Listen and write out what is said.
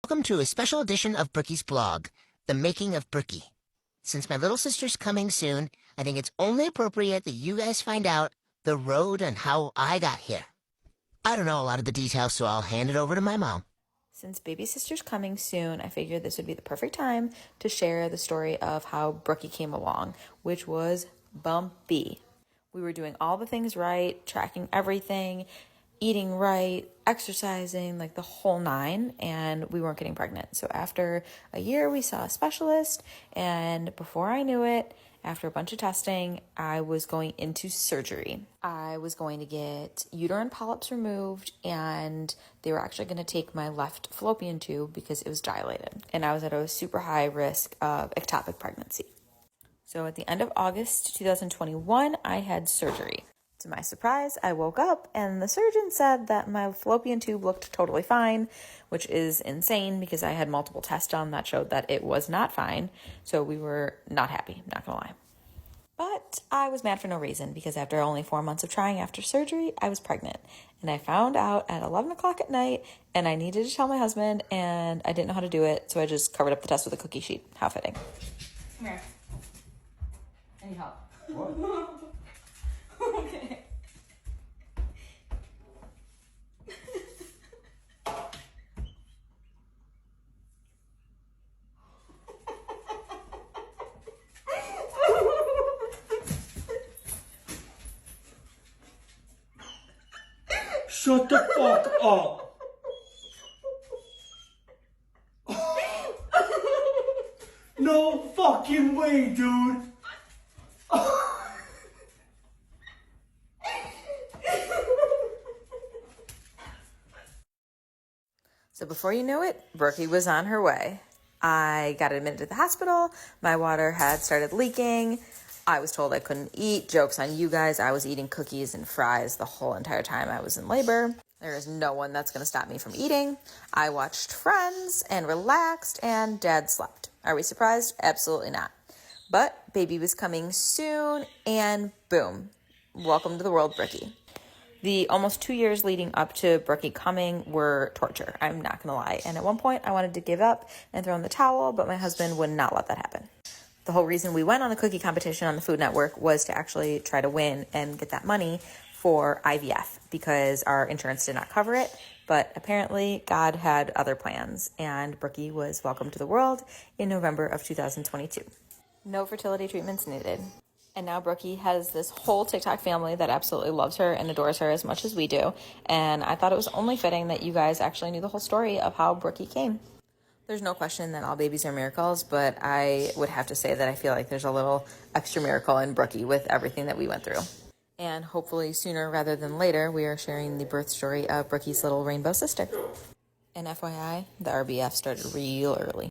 Welcome to a special edition of Brookie's blog, The Making of Brookie. Since my little sister's coming soon, I think it's only appropriate that you guys find out the road and how I got here. I don't know a lot of the details, so I'll hand it over to my mom. Since baby sister's coming soon, I figured this would be the perfect time to share the story of how Brookie came along, which was bumpy. We were doing all the things right, tracking everything, eating right, exercising, like the whole nine, and we weren't getting pregnant. So after a year, we saw a specialist, and before I knew it, after a bunch of testing, I was going into surgery. I was going to get uterine polyps removed, and they were actually going to take my left fallopian tube because it was dilated, and I was at a super high risk of ectopic pregnancy. So at the end of August 2021, I had surgery. To my surprise, I woke up and the surgeon said that my fallopian tube looked totally fine, which is insane because I had multiple tests done that showed that it was not fine. So we were not happy, not gonna lie. But I was mad for no reason because after only 4 months of trying after surgery, I was pregnant. And I found out at 11 o'clock at night and I needed to tell my husband and I didn't know how to do it. So I just covered up the test with a cookie sheet. How fitting. Come here. I need help. What? Okay. Shut the fuck up! No fucking way, dude! So before you knew it, Brookie was on her way. I got admitted to the hospital. My water had started leaking. I was told I couldn't eat. Joke's on you guys. I was eating cookies and fries the whole entire time I was in labor. There is no one that's going to stop me from eating. I watched Friends and relaxed, and Dad slept. Are we surprised? Absolutely not. But baby was coming soon, and boom. Welcome to the world, Brookie. The almost 2 years leading up to Brookie coming were torture. I'm not going to lie. And at one point, I wanted to give up and throw in the towel, but my husband would not let that happen. The whole reason we went on the cookie competition on the Food Network was to actually try to win and get that money for IVF because our insurance did not cover it. But apparently, God had other plans, and Brookie was welcomed to the world in November of 2022. No fertility treatments needed. And now Brookie has this whole TikTok family that absolutely loves her and adores her as much as we do. And I thought it was only fitting that you guys actually knew the whole story of how Brookie came. There's no question that all babies are miracles, but I would have to say that I feel like there's a little extra miracle in Brookie with everything that we went through. And hopefully sooner rather than later, we are sharing the birth story of Brookie's little rainbow sister. And FYI, the RBF started real early.